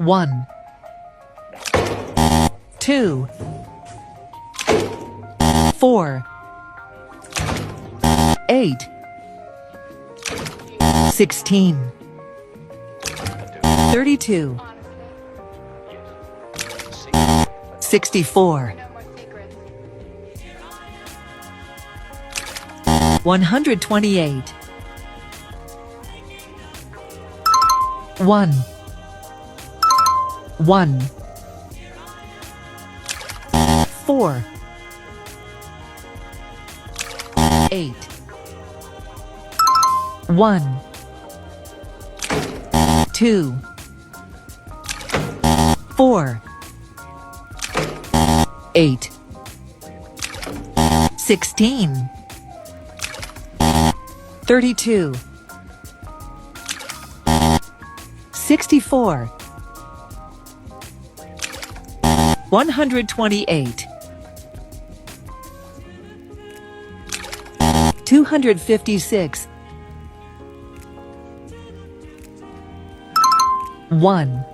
1, 2, 4, 8, 16, 32, 64, 128, 1, 1, 4, 8, 1, 2, 4, 8, 16, 32, 64, 128, 256, 1,